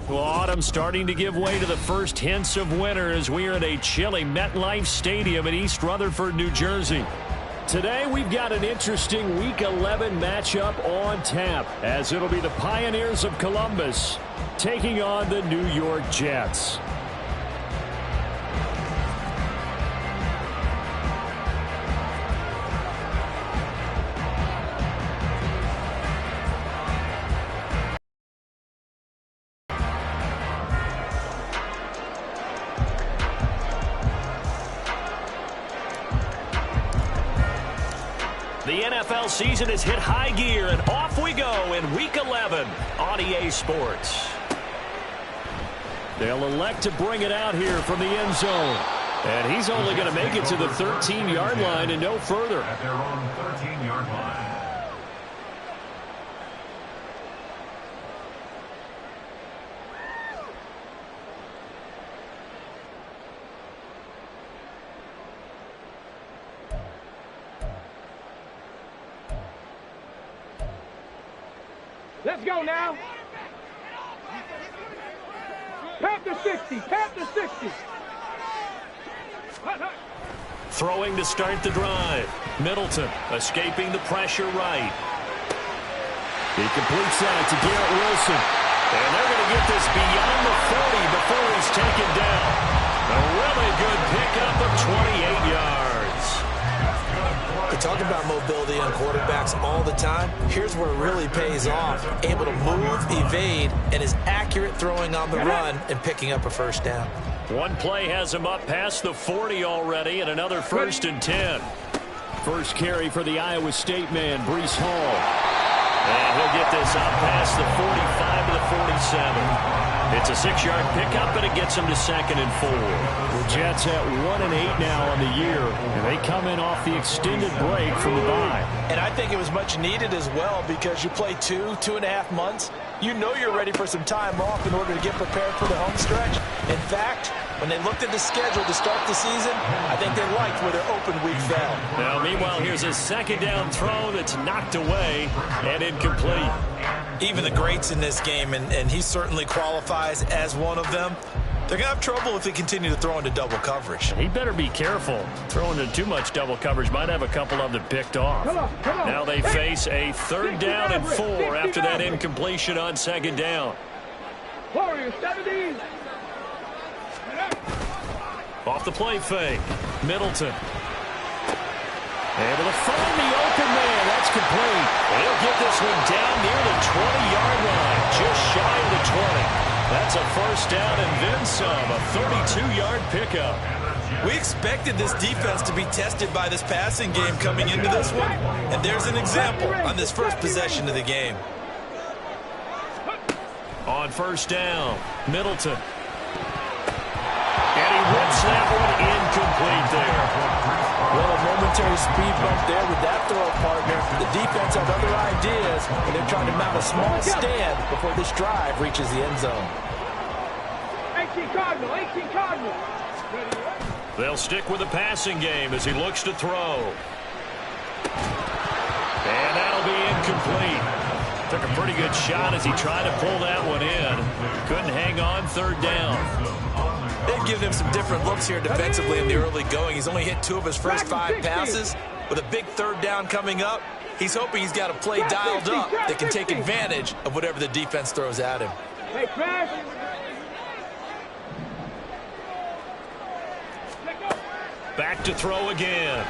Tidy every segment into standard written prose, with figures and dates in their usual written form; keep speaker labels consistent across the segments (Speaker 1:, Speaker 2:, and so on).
Speaker 1: Well, autumn starting to give way to the first hints of winter as we are at a chilly MetLife Stadium in East Rutherford, New Jersey. Today, we've got an interesting Week 11 matchup on tap, as it'll be the Pioneers of Columbus taking on the New York Jets. The NFL season has hit high gear, and off we go in Week 11 on EA Sports. They'll elect to bring it out here from the end zone. And he's only going to make it to the 13-yard line and no further.
Speaker 2: At their own 13-yard line.
Speaker 3: Let's go now. Panther 60, Panther 60.
Speaker 1: Throwing to start the drive. Middleton escaping the pressure right. He completes that to Garrett Wilson. And they're going to get this beyond the 40 before he's taken down. A really good pickup of 28 yards.
Speaker 4: We talk about mobility on quarterbacks all the time. Here's where it really pays off. Able to move, evade, and is accurate throwing on the run and picking up a first down.
Speaker 1: One play has him up past the 40 already, and another 1st and 10. First carry for the Iowa State man, Breece Hall. And he'll get this up past the 45 to the 47. It's a 6-yard pickup, and it gets him to 2nd and 4. The Jets at 1-8 now on the year, and they come in off the extended break from the bye.
Speaker 4: And I think it was much needed as well, because you play 2.5 months. You know you're ready for some time off in order to get prepared for the home stretch. In fact, when they looked at the schedule to start the season, I think they liked where their open week fell.
Speaker 1: Now, meanwhile, here's a 2nd down throw that's knocked away and incomplete.
Speaker 4: Even the greats in this game, and he certainly qualifies as one of them, they're going to have trouble if they continue to throw into double coverage.
Speaker 1: He better be careful. Throwing into too much double coverage might have a couple of them picked off.
Speaker 3: Come on.
Speaker 1: Now they face a 3rd down and 4 after that incompletion on 2nd down.
Speaker 3: Warriors 70.
Speaker 1: Off the play fake. Middleton. Able to find the open man. That's complete. He'll get this one down near the 20-yard line. Just shy of the 20. That's a 1st down and then some. A 32-yard pickup.
Speaker 4: We expected this defense to be tested by this passing game coming into this one. And there's an example on this first possession of the game.
Speaker 1: On 1st down, Middleton. And he rips that one incomplete there.
Speaker 4: Well, a momentary speed bump there with that throw partner. The defense had other ideas, and they're trying to mount a small stand before this drive reaches the end zone.
Speaker 3: 18 Cardinal.
Speaker 1: They'll stick with the passing game as he looks to throw. And that'll be incomplete. Took a pretty good shot as he tried to pull that one in. Couldn't hang on 3rd down.
Speaker 4: They've given him some different looks here defensively in the early going. He's only hit 2 of his first 5 passes. With a big 3rd down coming up, he's hoping he's got a play dialed up that can take advantage of whatever the defense throws at him.
Speaker 3: Hey, crash.
Speaker 1: Back to throw again.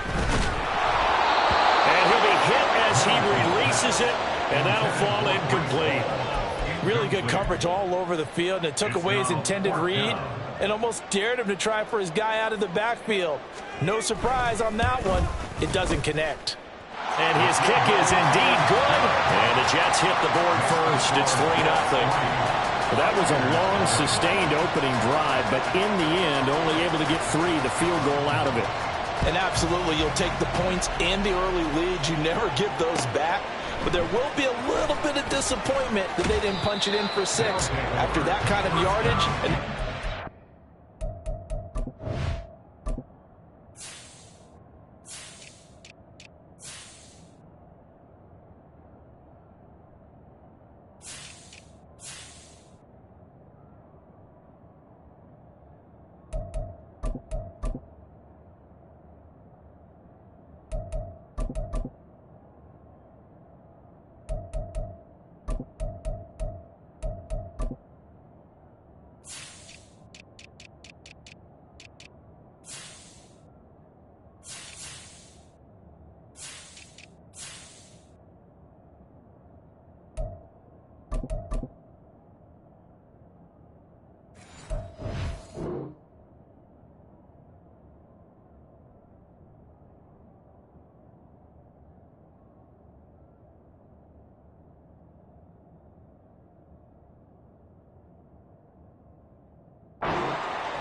Speaker 1: And he'll be hit as he releases it, and that'll fall incomplete.
Speaker 4: Really good coverage all over the field, and it took away his intended read and almost dared him to try for his guy out of the backfield. No surprise on that one. It doesn't connect.
Speaker 1: And his kick is indeed good. And the Jets hit the board first. It's 3-0. That was a long, sustained opening drive, but in the end, only able to get 3, the field goal out of it.
Speaker 4: And absolutely, you'll take the points and the early leads. You never get those back. But there will be a little bit of disappointment that they didn't punch it in for 6 after that kind of yardage. And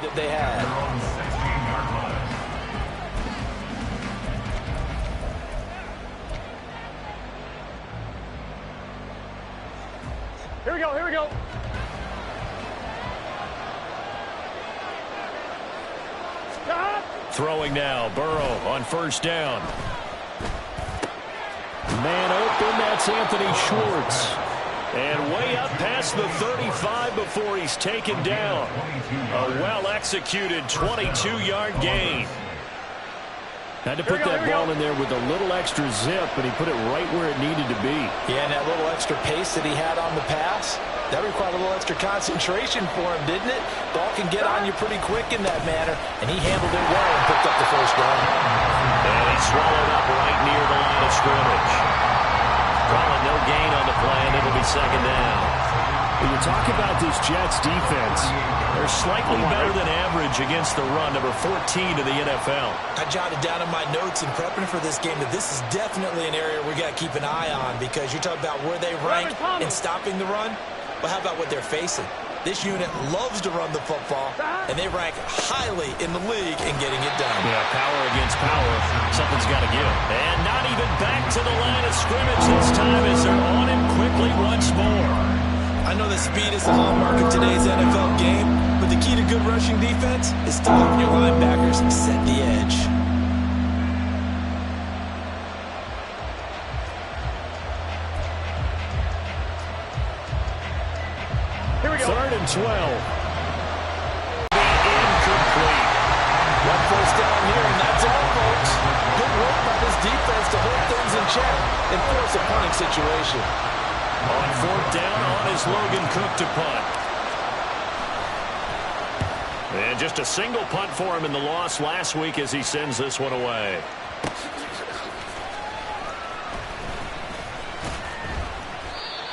Speaker 4: that they had.
Speaker 2: Their own 16-yard line.
Speaker 3: Here we go, here we go. Stop.
Speaker 1: Throwing now, Burrow on first down. Man open, that's Anthony Schwartz. And way up past the 35 before he's taken down. A well-executed 22-yard gain. Had to put that ball in there with a little extra zip, but he put it right where it needed to be.
Speaker 4: Yeah, and that little extra pace that he had on the pass, that required a little extra concentration for him, didn't it? Ball can get on you pretty quick in that manner, and he handled it well and picked up the first down.
Speaker 1: And he swallowed up right near the line of scrimmage. Calling no gain on the play, and it'll be second down.
Speaker 5: When you talk about this Jets defense,
Speaker 1: they're slightly better than average against the run, number 14 in the NFL.
Speaker 4: I jotted down in my notes in prepping for this game that this is definitely an area we got to keep an eye on, because you're talking about where they rank in stopping the run. Well, how about what they're facing? This unit loves to run the football, and they rank highly in the league in getting it done.
Speaker 1: Yeah, power against power. Something's got to give. And not even back to the line of scrimmage this time as they're on him quickly once more.
Speaker 4: I know that speed is the hallmark of today's NFL game, but the key to good rushing defense is to help your linebackers set the edge.
Speaker 3: Here we go.
Speaker 5: 3rd and 12.
Speaker 1: Incomplete.
Speaker 4: One first down here, and that's all, folks. Good work by this defense to hold things in check and force a punting situation.
Speaker 1: On 4th down, on is Logan Cook to punt. And just a single punt for him in the loss last week as he sends this one away.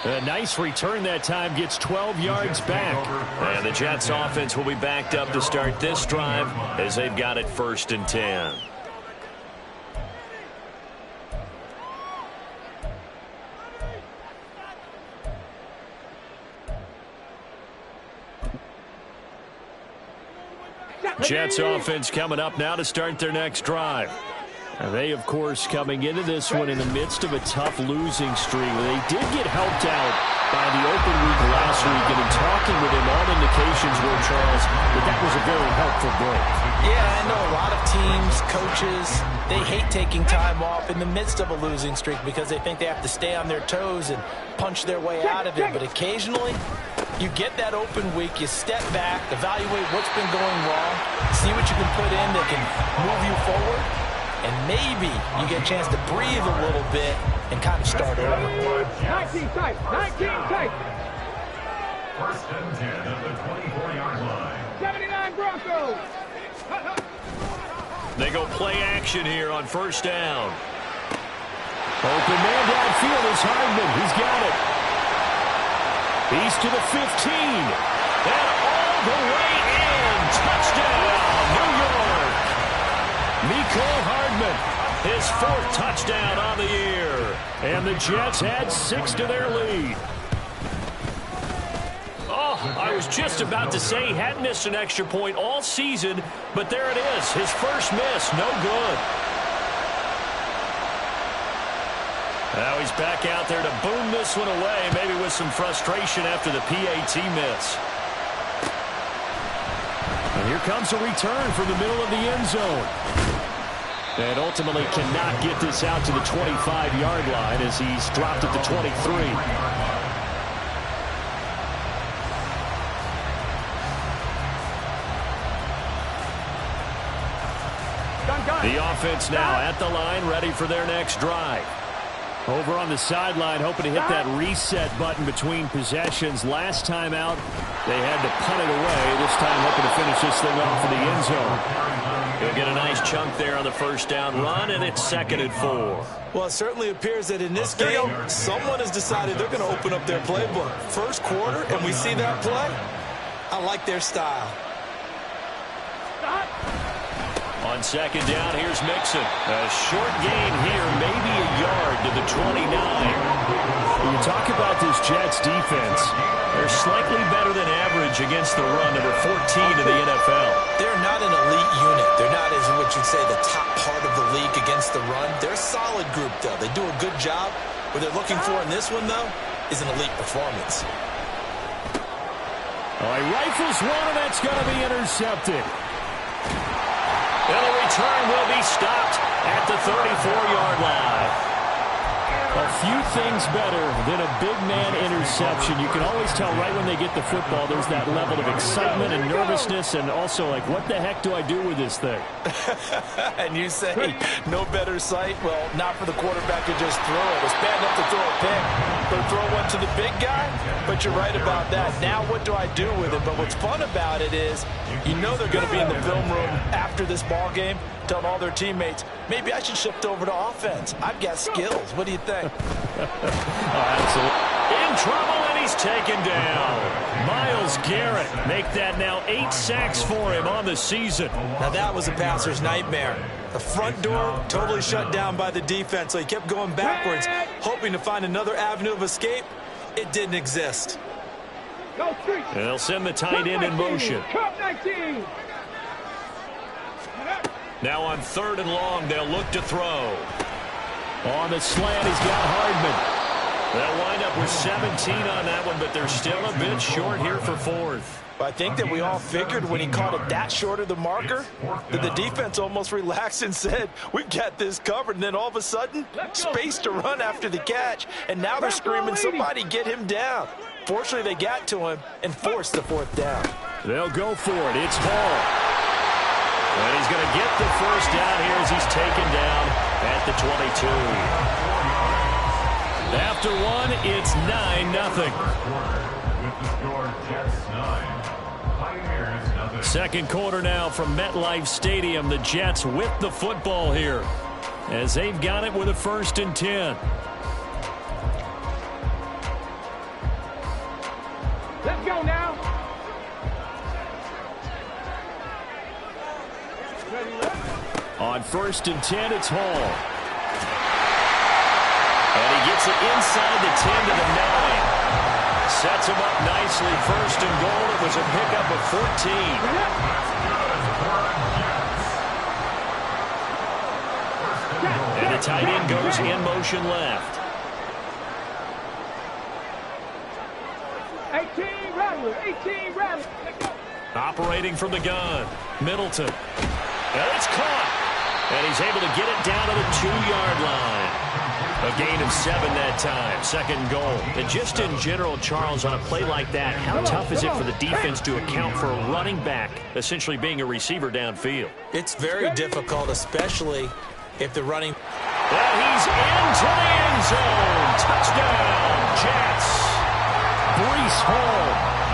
Speaker 5: A nice return that time, gets 12 yards back.
Speaker 1: And the Jets offense will be backed up to start this drive as they've got it 1st and 10. Jets offense coming up now to start their next drive.
Speaker 5: They, of course, coming into this one in the midst of a tough losing streak. They did get helped out by the open week last week, and in talking with him, all indications were, Charles, that was a very helpful break.
Speaker 4: Yeah, I know a lot of teams, coaches, they hate taking time off in the midst of a losing streak because they think they have to stay on their toes and punch their way out of it. But occasionally, you get that open week, you step back, evaluate what's been going wrong, see what you can put in that can move you forward, and maybe you get a chance to breathe a little bit and kind of start over.
Speaker 3: 19 tight, 19 tight.
Speaker 2: 1st and 10 at the 24-yard line.
Speaker 3: 79 Broncos.
Speaker 1: They go play action here on 1st down.
Speaker 5: Open man downfield is Hardman. He's got it. He's to the 15.
Speaker 1: And all the way in. Touchdown, New York.
Speaker 5: Mecole Hardman.
Speaker 1: His 4th touchdown on the year.
Speaker 5: And the Jets add 6 to their lead.
Speaker 1: Oh, I was just about to say he hadn't missed an extra point all season, but there it is. His first miss, no good. Now he's back out there to boom this one away, maybe with some frustration after the PAT miss.
Speaker 5: And here comes a return from the middle of the end zone. And ultimately cannot get this out to the 25-yard line as he's dropped at the 23.
Speaker 1: The offense now at the line, ready for their next drive.
Speaker 5: Over on the sideline, hoping to hit that reset button between possessions. Last time out, they had to punt it away. This time hoping to finish this thing off in the end zone.
Speaker 1: He'll get a nice chunk there on the 1st down run, and it's 2nd and 4.
Speaker 4: Well, it certainly appears that in this game, someone has decided they're going to open up their playbook. First quarter, and we see that play. I like their style.
Speaker 1: On 2nd down, here's Mixon. A short gain here, maybe a yard to the 29. When you talk about this Jets defense, they're slightly better than average against the run, number 14 in the NFL.
Speaker 4: They're not an elite unit. They're not, as what you'd say, the top part of the league against the run. They're a solid group, though. They do a good job. What they're looking for in this one, though, is an elite performance.
Speaker 1: Oh, he rifles one, and that's going to be intercepted. And the return will be stopped at the 34-yard line. A few things better than a big man interception. You can always tell right when they get the football, there's that level of excitement and nervousness, and also like, what the heck do I do with this thing?
Speaker 4: And you say, no better sight? Well, not for the quarterback to just throw it. It's bad enough to throw a pick, but throw one to the big guy? But you're right about that. Now what do I do with it? But what's fun about it is, you know they're going to be in the film room after this ball game, telling all their teammates, maybe I should shift over to offense. I've got skills. What do you think?
Speaker 1: Absolutely. In trouble, and he's taken down. Myles Garrett make that now 8 sacks for him on the season.
Speaker 4: Now that was a passer's nightmare. The front door totally shut down by the defense, so he kept going backwards, hoping to find another avenue of escape. It didn't exist.
Speaker 1: And they'll send the tight end in motion. Now on 3rd and long, they'll look to throw. On the slant, he's got Hardman. They'll wind up with 17 on that one, but they're still a bit short here for 4th.
Speaker 4: I think that we all figured when he caught it that short of the marker that the defense almost relaxed and said, we've got this covered. And then all of a sudden, space to run after the catch. And now they're screaming, somebody get him down. Fortunately, they got to him and forced the 4th down.
Speaker 1: They'll go for it. It's Hall. And he's going to get the first down here as he's taken down at the 22. After one, it's 9-0. Second quarter now from MetLife Stadium. The Jets with the football here as they've got it with a 1st and 10.
Speaker 3: Let's go now.
Speaker 1: On 1st and 10, it's Hall. And he gets it inside the 10 to the 9. Sets him up nicely. 1st and goal. It was a pickup of 14. And the tight end goes in motion left.
Speaker 3: 18 Rattler, 18 Rattler.
Speaker 1: Operating from the gun. Middleton. And it's caught. And he's able to get it down to the 2-yard line. A gain of 7 that time. 2nd goal. And just in general, Charles, on a play like that, how tough is it for the defense to account for a running back essentially being a receiver downfield?
Speaker 4: It's very difficult, especially if the running...
Speaker 1: And he's into the end zone. Touchdown, Jets. Breece Hall,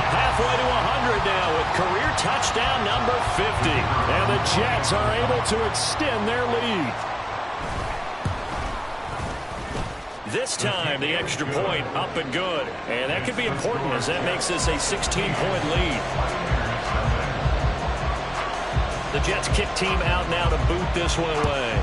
Speaker 1: halfway to 100 now with career touchdown number 50. And the Jets are able to extend their lead. This time, the extra point up and good. And that could be important as that makes this a 16-point lead. The Jets kick team out now to boot this one away.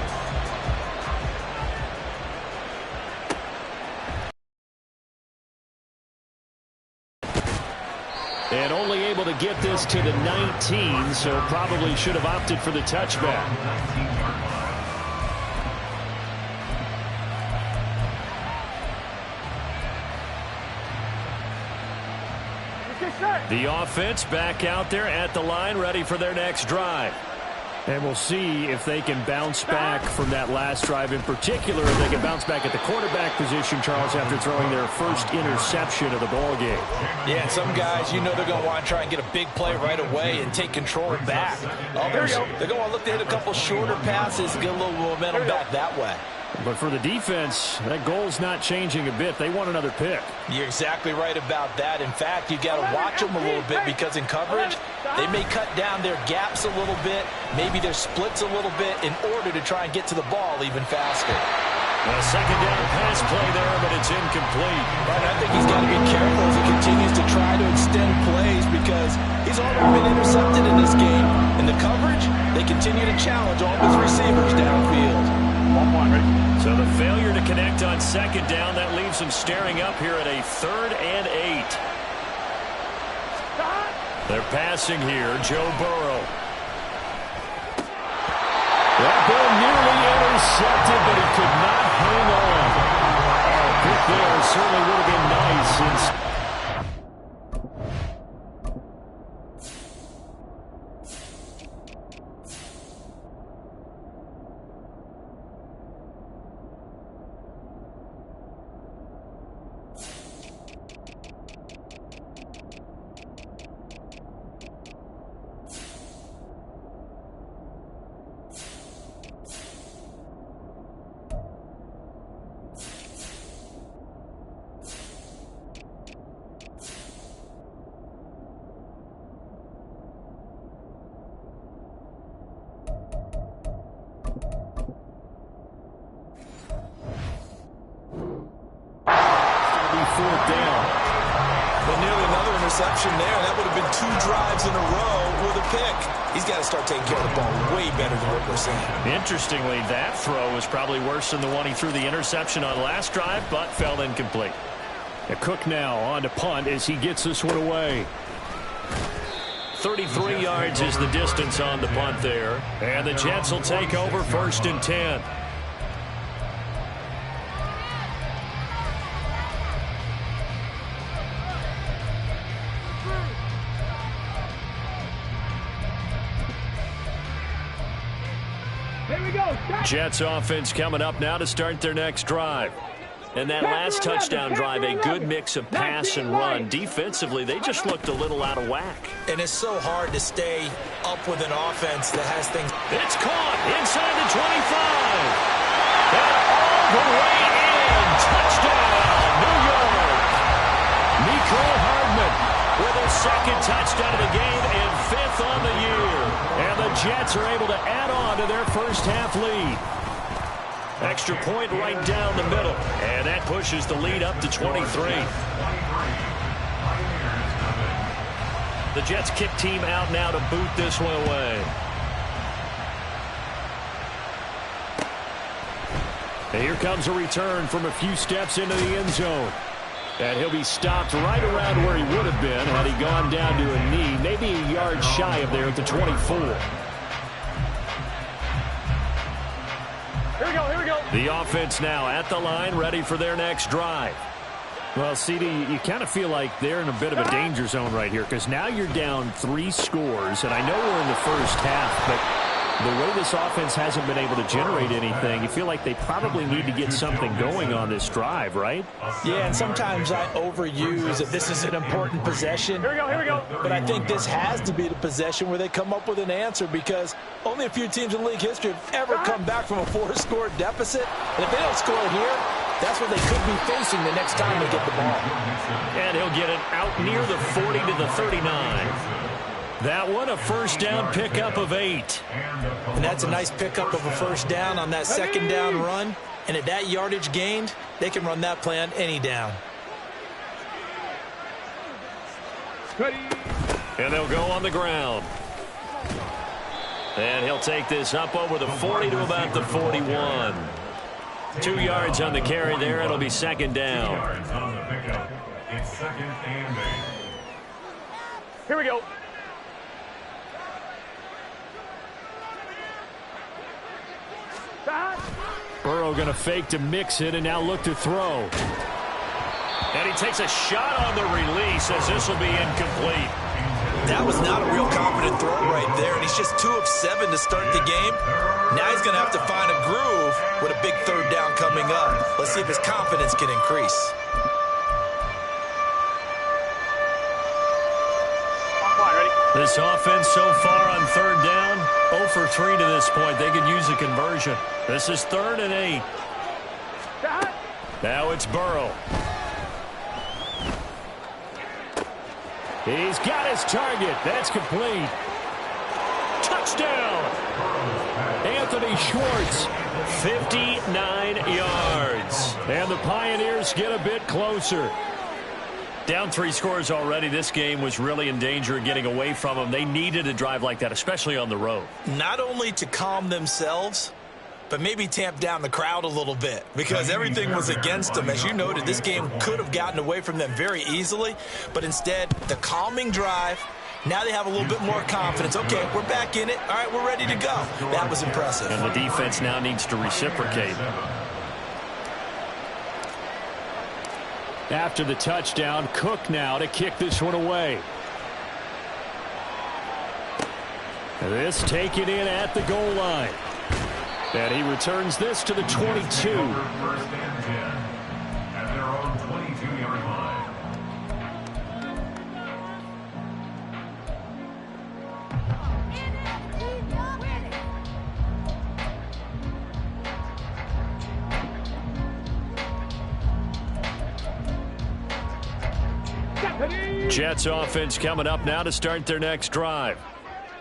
Speaker 1: And only able to get this to the 19, so probably should have opted for the touchback. The offense back out there at the line, ready for their next drive. And we'll see if they can bounce back from that last drive in particular, if they can bounce back at the quarterback position, Charles, after throwing their first interception of the ball game.
Speaker 4: Yeah, and some guys, you know they're going to want to try and get a big play right away and take control back. Others, they're going to look to hit a couple shorter passes, get a little momentum back that way.
Speaker 1: But for the defense, that goal's not changing a bit. They want another pick.
Speaker 4: You're exactly right about that. In fact, you got to watch them a little bit because in coverage, they may cut down their gaps a little bit, maybe their splits a little bit in order to try and get to the ball even faster.
Speaker 1: A second down pass play there, but it's incomplete.
Speaker 4: Right, I think he's got to be careful as he continues to try to extend plays because he's already been intercepted in this game. In the coverage, they continue to challenge all of his receivers downfield.
Speaker 3: 1 point, ready?
Speaker 1: So the failure to connect on second down, that leaves them staring up here at a 3rd and 8. They're passing here, Joe Burrow.
Speaker 5: That ball nearly intercepted, but he could not hang on. A pick there certainly would have been nice.
Speaker 4: Interception there. That would have been 2 drives in a row with a pick. He's got to start taking care of the ball way better than what we're seeing.
Speaker 1: Interestingly, that throw was probably worse than the one he threw the interception on last drive, but fell incomplete.
Speaker 5: Cook now on to punt as he gets this one away.
Speaker 1: 33 yards is the distance on the punt there. And the Jets will take over 1st and 10. Jets offense coming up now to start their next drive. And that last touchdown drive, a good mix of pass and run. Defensively, they just looked a little out of whack.
Speaker 4: And it's so hard to stay up with an offense that has things.
Speaker 1: It's caught inside the 25. And all the way in. Touchdown, New York. Mecole Hardman with his 2nd touchdown of the game and 5th on the year. And the Jets are able to add on to their first half lead. Extra point right down the middle. And that pushes the lead up to 23. The Jets kick team out now to boot this one away. And here comes a return from a few steps into the end zone. And he'll be stopped right around where he would have been had he gone down to a knee, maybe a yard shy of there at the 24.
Speaker 3: Here we go, here we go.
Speaker 1: The offense now at the line, ready for their next drive.
Speaker 5: Well, CD, you kind of feel like they're in a bit of a danger zone right here because now you're down 3 scores, and I know we're in the first half, but the way this offense hasn't been able to generate anything, you feel like they probably need to get something going on this drive, right?
Speaker 4: Yeah, and sometimes I overuse that this is an important possession.
Speaker 3: Here we go, here we go.
Speaker 4: But I think this has to be the possession where they come up with an answer because only a few teams in league history have ever come back from a 4-score deficit. And if they don't score it here, that's what they could be facing the next time they get the ball.
Speaker 1: And he'll get it out near the 40 to the 39. That one, a first down pickup of 8.
Speaker 4: And that's a nice pickup of a first down on that second down run. And at that yardage gained, they can run that play on any down.
Speaker 1: And they'll go on the ground. And he'll take this up over the 40 to about the 41. 2 yards on the carry there. It'll be second down.
Speaker 2: 2 yards on the pickup. It's 2nd and 8.
Speaker 3: Here we go.
Speaker 5: Burrow going to fake to mix it and now look to throw.
Speaker 1: And he takes a shot on the release as this will be incomplete.
Speaker 4: That was not a real confident throw right there, and he's just 2 of 7 to start the game. Now he's going to have to find a groove with a big third down coming up. Let's see if his confidence can increase.
Speaker 1: This offense so far on third down, 0 for 3 to this point. They could use a conversion. This is 3rd and 8. Now it's Burrow.
Speaker 5: He's got his target. That's complete.
Speaker 1: Touchdown!
Speaker 5: Anthony Schwartz.
Speaker 1: 59 yards.
Speaker 5: And the Pioneers get a bit closer.
Speaker 1: Down 3 scores already. This game was really in danger of getting away from them. They needed a drive like that, especially on the road.
Speaker 4: Not only to calm themselves, but maybe tamp down the crowd a little bit because everything was against them. As you noted, this game could have gotten away from them very easily, but instead, the calming drive, now they have a little bit more confidence. Okay, we're back in it. All right, we're ready to go. That was impressive.
Speaker 1: And the defense now needs to reciprocate.
Speaker 5: After the touchdown, Cook now to kick this one away. This taken in at the goal line. And he returns this to the 22.
Speaker 2: First and 10 at their own 22-yard line.
Speaker 1: Jets offense coming up now to start their next drive.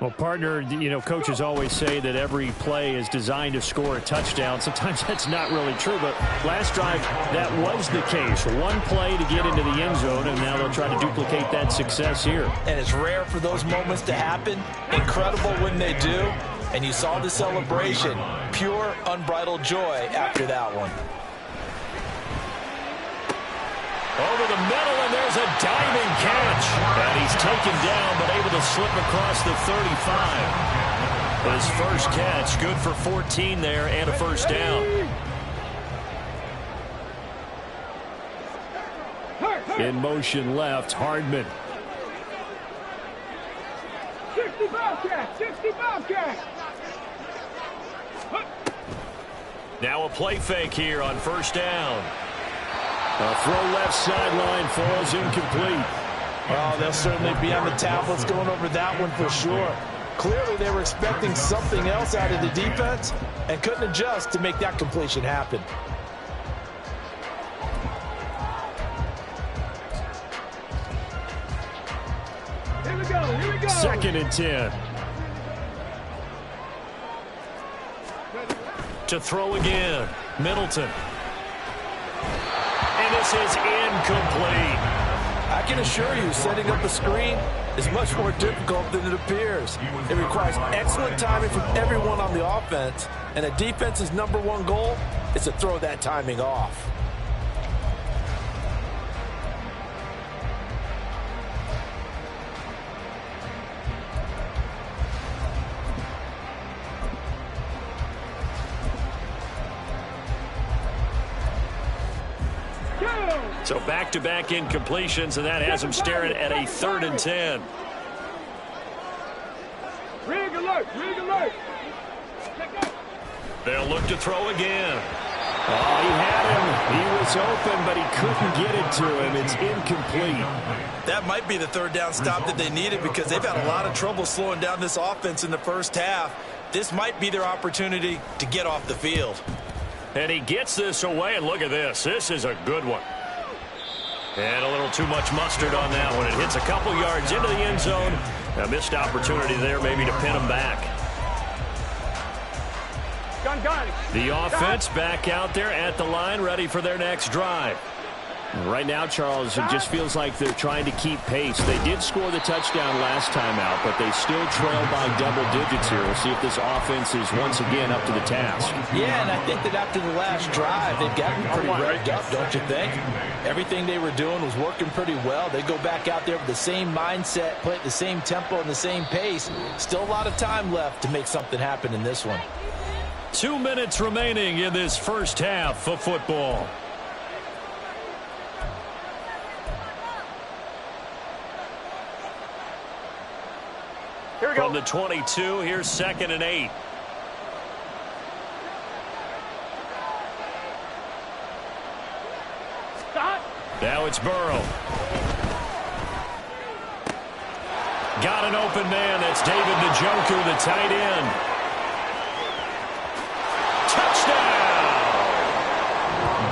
Speaker 5: Well, partner, you know, coaches always say that every play is designed to score a touchdown. Sometimes that's not really true, but last drive, that was the case. One play to get into the end zone, and now they'll try to duplicate that success here.
Speaker 4: And it's rare for those moments to happen. Incredible when they do. And you saw the celebration. Pure, unbridled joy after that one.
Speaker 1: Over the middle, and there's a diving catch. And he's taken down, but able to slip across the 35. His first catch, good for 14 there, and a first down.
Speaker 5: In motion left, Hardman.
Speaker 3: 60 Bobcat! 60 Bobcat!
Speaker 1: Now a play fake here on first down.
Speaker 5: A throw left sideline falls incomplete.
Speaker 4: Oh, they'll certainly be on the tablets going over that one for sure. Clearly, they were expecting something else out of the defense and couldn't adjust to make that completion happen.
Speaker 3: Here we go, here we go!
Speaker 5: 2nd and 10.
Speaker 1: To throw again, Middleton. And this is incomplete.
Speaker 4: I can assure you, setting up a screen is much more difficult than it appears. It requires excellent timing from everyone on the offense, and a defense's #1 goal is to throw that timing off.
Speaker 1: So back-to-back incompletions, and that has him staring at a 3rd and 10.
Speaker 3: Rig alert! Rig alert!
Speaker 1: They'll look to throw again.
Speaker 5: Oh, he had him. He was open, but he couldn't get it to him. It's incomplete.
Speaker 4: That might be the 3rd down stop that they needed because they've had a lot of trouble slowing down this offense in the first half. This might be their opportunity to get off the field.
Speaker 1: And he gets this away, and look at this. This is a good one. And a little too much mustard on that one. It hits a couple yards into the end zone. A missed opportunity there maybe to pin him back.
Speaker 3: Gun.
Speaker 1: The offense back out there at the line, ready for their next drive.
Speaker 5: Right now, Charles, it just feels like they're trying to keep pace. They did score the touchdown last time out, but they still trail by double digits here. We'll see if this offense is once again up to the task.
Speaker 4: Yeah, and I think that after the last drive, they've gotten pretty revved up, don't you think? Everything they were doing was working pretty well. They go back out there with the same mindset, play at the same tempo and the same pace. Still a lot of time left to make something happen in this one.
Speaker 1: 2 minutes remaining in this first half of football.
Speaker 3: Here we go.
Speaker 1: From the 22, here's 2nd and 8.
Speaker 3: Stop.
Speaker 1: Now it's Burrow. Got an open man. That's David Njoku, the tight end. Touchdown!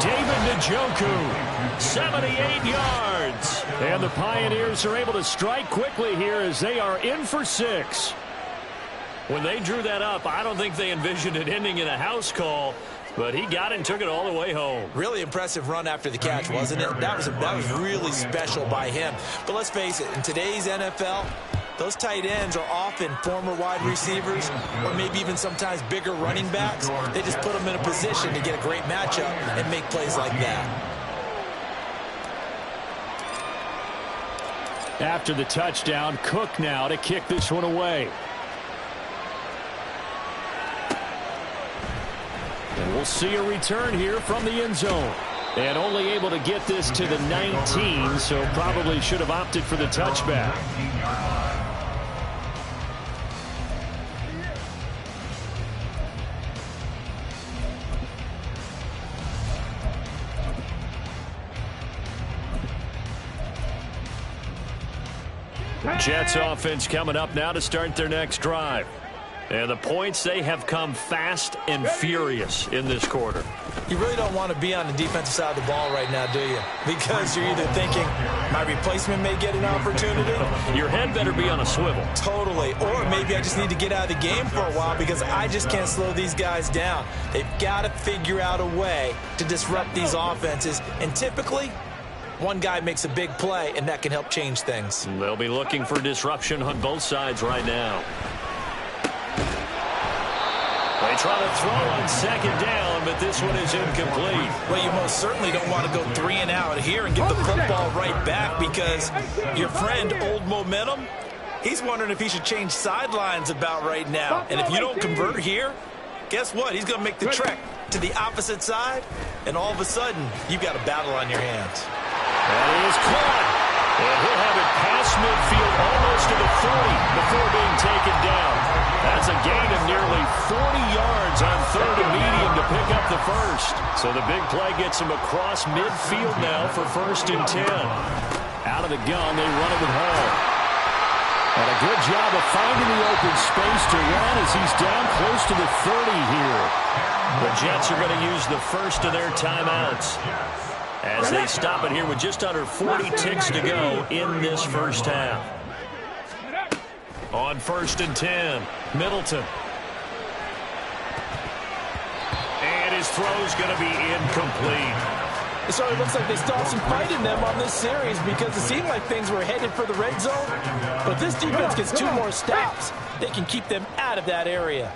Speaker 1: David Njoku, 78 yards.
Speaker 5: And the Pioneers are able to strike quickly here as they are in for 6.
Speaker 1: When they drew that up, I don't think they envisioned it ending in a house call, but he got it and took it all the way home.
Speaker 4: Really impressive run after the catch, wasn't it? That was really special by him. But let's face it, in today's NFL, Those tight ends are often former wide receivers or maybe even sometimes bigger running backs. They just put them in a position to get a great matchup and make plays like that.
Speaker 5: After the touchdown, Cook now to kick this one away. And we'll see a return here from the end zone. And only able to get this to the 19, so probably should have opted for the touchback. Jets offense coming up now to start their next drive. And the points, they have come fast and furious in this quarter.
Speaker 4: You really don't want to be on the defensive side of the ball right now, do you? Because you're either thinking, my replacement may get an opportunity.
Speaker 5: Your head better be on a swivel.
Speaker 4: Totally. Or maybe I just need to get out of the game for a while because I just can't slow these guys down. They've got to figure out a way to disrupt these offenses. And typically, one guy makes a big play, and that can help change things.
Speaker 5: They'll be looking for disruption on both sides right now. They try to throw on second down, but this one is incomplete.
Speaker 4: Well, you most certainly don't want to go 3 and out here and get the football right back because your friend, Old Momentum, he's wondering if he should change sidelines about right now. And if you don't convert here, guess what? He's going to make the trek to the opposite side, and all of a sudden, you've got a battle on your hands.
Speaker 5: That is caught. And he'll have it past midfield almost to the 40 before being taken down. That's a gain of nearly 40 yards on third and medium to pick up the first. So the big play gets him across midfield now for 1st and 10. Out of the gun, they run it with Hall. And a good job of finding the open space to run as he's down close to the 30 here. The Jets are going to use the first of their timeouts as they stop it here with just under 40 ticks to go in this first half. On 1st and 10, Middleton. And his throw's going to be incomplete.
Speaker 4: So it looks like they still have some fight in them on this series because it seemed like things were headed for the red zone. But this defense gets 2 more stops. They can keep them out of that area.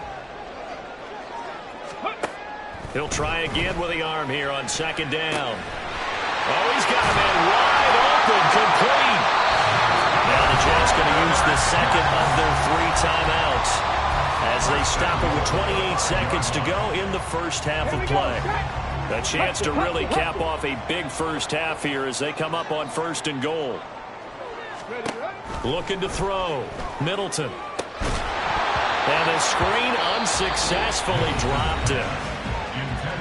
Speaker 5: He'll try again with the arm here on 2nd down. Oh, he's got a man wide open, complete. Now the Jets going to use the second of their 3 timeouts as they stop it with 28 seconds to go in the first half of play. A chance to really cap off a big first half here as they come up on 1st and goal. Looking to throw. Middleton. And the screen unsuccessfully dropped it.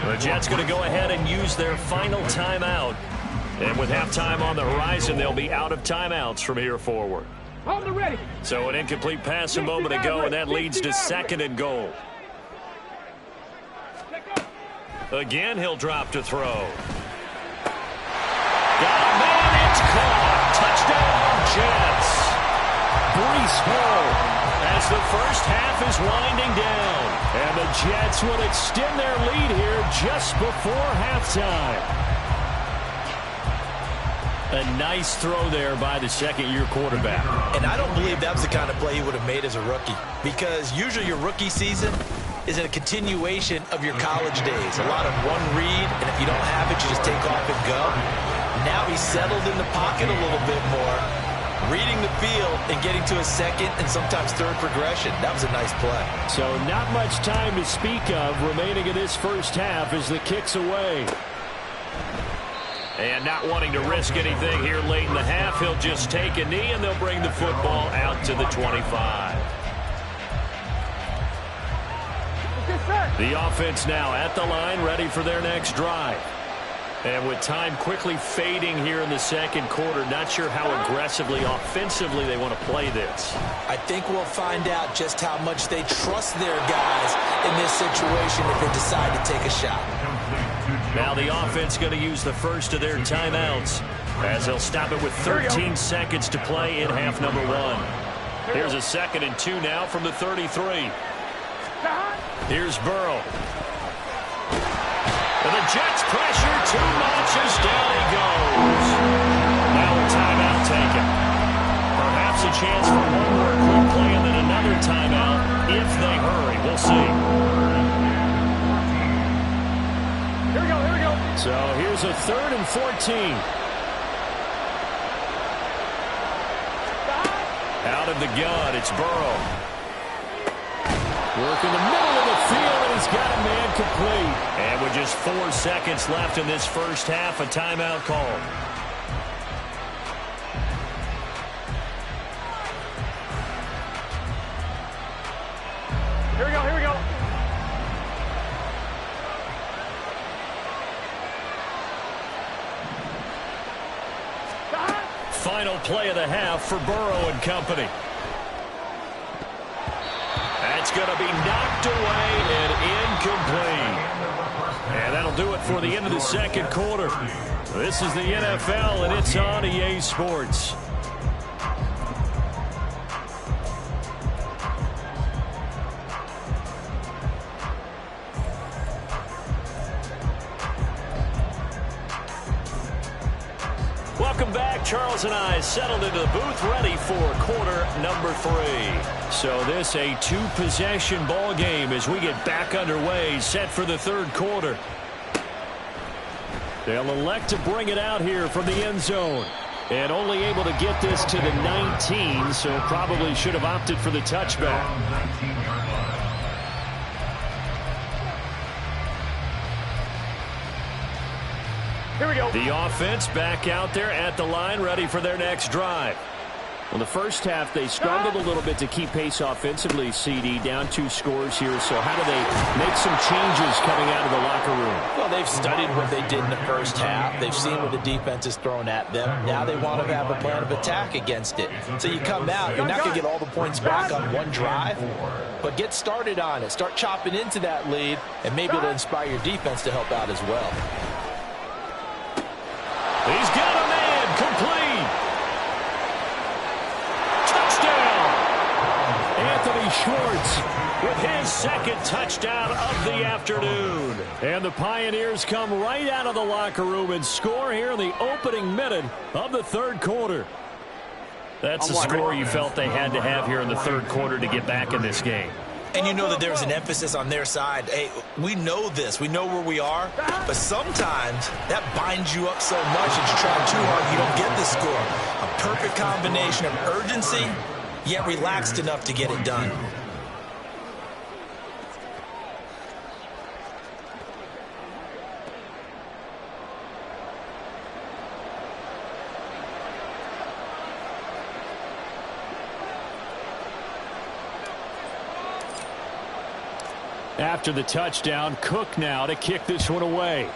Speaker 5: The Jets going to go ahead and use their final timeout. And with halftime on the horizon, they'll be out of timeouts from here forward. So an incomplete pass a moment ago, and that leads to 2nd and goal. Again, he'll drop to throw. Got a man, it's caught. Touchdown, Jets. Breece Hall as the first half is winding down. And the Jets will extend their lead here just before halftime. A nice throw there by the second-year quarterback.
Speaker 4: And I don't believe that was the kind of play he would have made as a rookie because usually your rookie season is a continuation of your college days. A lot of one read, and if you don't have it, you just take off and go. Now he's settled in the pocket a little bit more, reading the field and getting to a second and sometimes third progression. That was a nice play.
Speaker 5: So not much time to speak of remaining in this first half as the kick's away. And not wanting to risk anything here late in the half, he'll just take a knee and they'll bring the football out to the 25. The offense now at the line, ready for their next drive. And with time quickly fading here in the second quarter, not sure how aggressively, offensively they want to play this.
Speaker 4: I think we'll find out just how much they trust their guys in this situation if they decide to take a shot.
Speaker 5: Now the offense going to use the first of their timeouts as they'll stop it with 13 seconds to play in half number 1. Here's a 2nd and 2 now from the 33. Here's Burrow. And the Jets pressure 2 notches, down he goes. Now a timeout taken. Perhaps a chance for one more Here's a 3rd and 14. Out of the gun, it's Burrow. Work in the middle of the field, and he's got a man complete. And with just 4 seconds left in this first half, a timeout call.
Speaker 3: Here we go, here we go.
Speaker 5: Final play of the half for Burrow and company. That's going to be knocked away and incomplete. And that'll do it for the end of the second quarter. This is the NFL, and it's on EA Sports. Welcome back. Charles and I settled into the booth, ready for quarter number 3. So this a 2-possession ball game as we get back underway, set for the third quarter. They'll elect to bring it out here from the end zone. And only able to get this to the 19, so probably should have opted for the touchback.
Speaker 3: Here we go.
Speaker 5: The offense back out there at the line, ready for their next drive. Well, the first half, they struggled a little bit to keep pace offensively, CD, down 2 scores here. So how do they make some changes coming out of the locker room?
Speaker 4: Well, they've studied what they did in the first half. They've seen what the defense is throwing at them. Now they want to have a plan of attack against it. So you come out, you're not going to get all the points back on one drive, but get started on it. Start chopping into that lead, and maybe it'll inspire your defense to help out as well.
Speaker 5: He's got a man complete. Touchdown. Anthony Schwartz with his second touchdown of the afternoon. And the Pioneers come right out of the locker room and score here in the opening minute of the third quarter. That's the score you felt they had to have here in the third quarter to get back in this game.
Speaker 4: And you know that there's an emphasis on their side. Hey, we know this. We know where we are. But sometimes that binds you up so much that you try too hard, you don't get the score. A perfect combination of urgency, yet relaxed enough to get it done.
Speaker 5: After the touchdown, Cook now to kick this one away.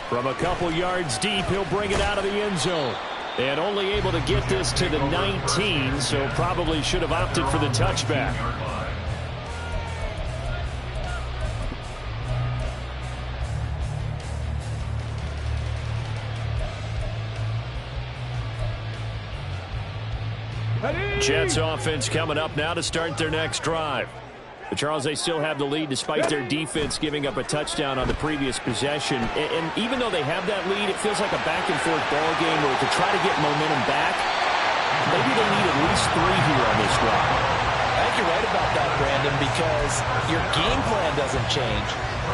Speaker 5: From a couple yards deep, he'll bring it out of the end zone. And only able to get this to the 19, so probably should have opted for the touchback. Jets offense coming up now to start their next drive. But Charles, they still have the lead despite their defense giving up a touchdown on the previous possession. And even though they have that lead, it feels like a back-and-forth ball game where to try to get momentum back, maybe they need at least 3 here on this drive.
Speaker 4: I think you're right about that, Brandon, because your game plan doesn't change.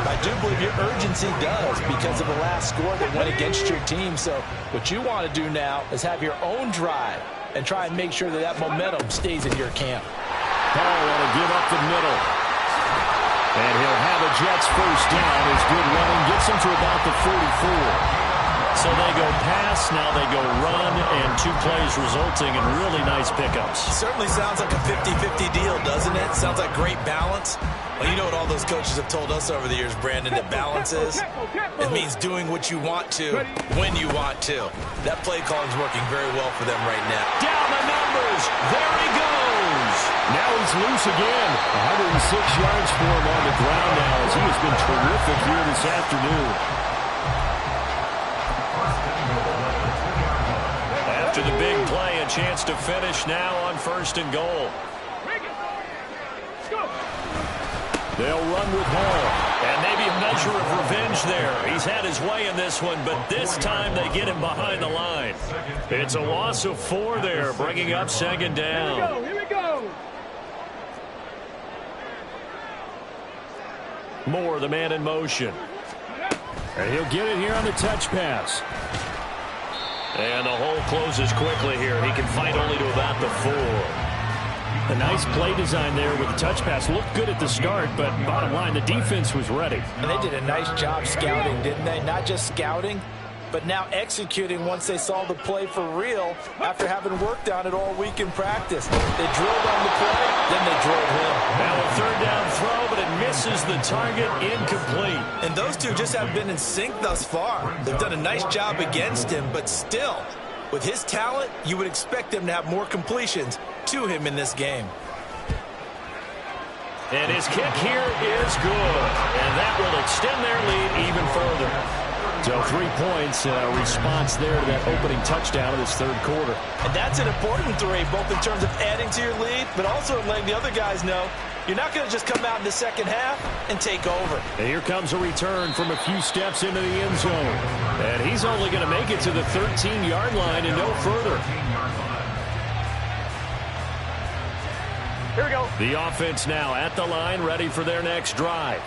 Speaker 4: I do believe your urgency does because of the last score that went against your team. So what you want to do now is have your own drive and try and make sure that that momentum stays in your camp.
Speaker 5: Hall want to give up the middle. And he'll have a Jets first down. His good running gets him to about the 44. So they go pass, now they go run, and 2 plays resulting in really nice pickups.
Speaker 4: Certainly sounds like a 50-50 deal, doesn't it? Sounds like great balance. Well, you know what all those coaches have told us over the years, Brandon, that balance is? It means doing what you want to, when you want to. That play calling's working very well for them right now.
Speaker 5: Down the numbers. There he goes. Now he's loose again. 106 yards for him on the ground now as he has been terrific here this afternoon. After the big play, a chance to finish now on 1st and goal. They'll run with Hall. And maybe a measure of revenge there. He's had his way in this one, but this time they get him behind the line. It's a loss of 4 there, bringing up 2nd down.
Speaker 3: Here we go.
Speaker 1: Moore, the man in motion.
Speaker 5: And he'll get it here on the touch pass.
Speaker 1: And the hole closes quickly here. He can fight only to about the 4.
Speaker 5: A nice play design there with the touch pass. Looked good at the start, but bottom line, the defense was ready.
Speaker 4: And they did a nice job scouting, didn't they? Not just scouting, but now executing once they saw the play for real after having worked on it all week in practice. They drilled on the play, then they drilled him.
Speaker 1: Now a third down throw, but it misses the target, incomplete.
Speaker 4: And those two just have been in sync thus far. They've done a nice job against him, but still, with his talent, you would expect him to have more completions to him in this game.
Speaker 1: And his kick here is good. And that will extend their lead even further.
Speaker 5: So 3 points, response there to that opening touchdown of this third quarter.
Speaker 4: And that's an important 3, both in terms of adding to your lead, but also in letting the other guys know you're not going to just come out in the second half and take over.
Speaker 5: And here comes a return from a few steps into the end zone. And he's only going to make it to the 13-yard line and no further.
Speaker 3: Here we go.
Speaker 5: The offense now at the line, ready for their next drive.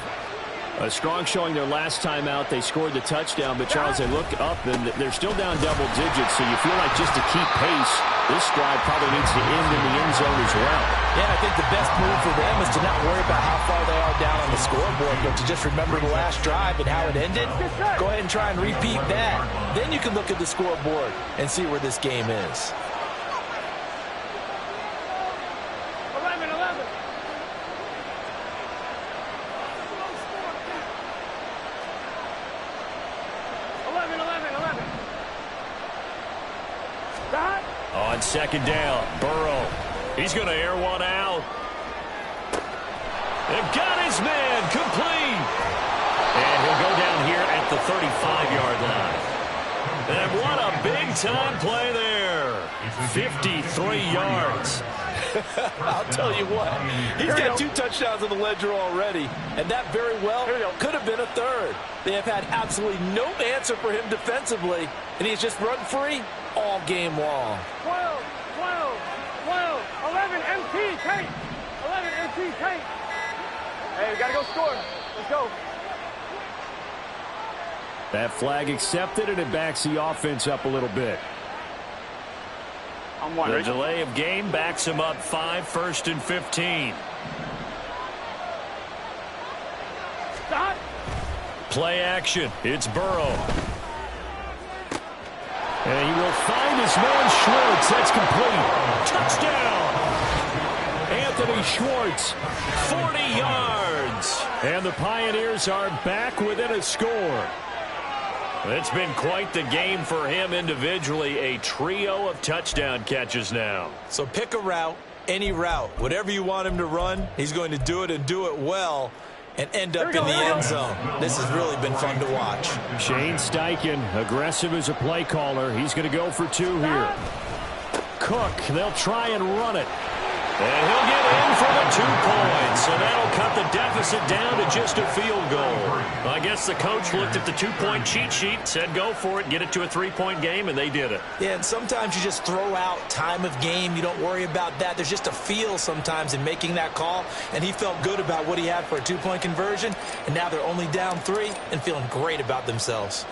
Speaker 5: A strong showing their last time out. They scored the touchdown, but Charles, they look up and they're still down double digits, so you feel like just to keep pace, this drive probably needs to end in the end zone as well.
Speaker 4: Yeah, I think the best move for them is to not worry about how far they are down on the scoreboard, but to just remember the last drive and how it ended. Go ahead and try and repeat that. Then you can look at the scoreboard and see where this game is.
Speaker 3: 11.
Speaker 1: On second down, Burrow. He's going to air one out. They've got his man complete. And he'll go down here at the 35-yard line. And what a big-time play there. 53 yards.
Speaker 4: I'll tell you what, he's got 2 touchdowns on the ledger already, and that very well could have been a third. They have had absolutely no answer for him defensively, and he's just run free all game long.
Speaker 3: 12, 11 MT, Tate. 11 MT, Tate. Hey, we got to go score. Let's go.
Speaker 5: That flag accepted, and it backs the offense up a little bit.
Speaker 1: The delay of game backs him up 5, 1st and 15.
Speaker 3: Stop.
Speaker 1: Play action. It's Burrow.
Speaker 5: And he will find his man Schwartz. That's complete. Touchdown. Anthony Schwartz, 40 yards. And the Pioneers are back within a score.
Speaker 1: It's been quite the game for him individually. A trio of touchdown catches now.
Speaker 4: So pick a route, any route. Whatever you want him to run, he's going to do it and do it well and end up in the end zone. This has really been fun to watch.
Speaker 5: Shane Steichen, aggressive as a play caller. He's going to go for 2 here. Cook, they'll try and run it.
Speaker 1: And he'll get in for the 2 points. And that'll cut the deficit down to just a field goal. I guess the coach looked at the 2-point cheat sheet, said go for it, get it to a 3-point game, and they did it.
Speaker 4: Yeah, and sometimes you just throw out time of game. You don't worry about that. There's just a feel sometimes in making that call. And he felt good about what he had for a 2-point conversion. And now they're only down 3 and feeling great about themselves.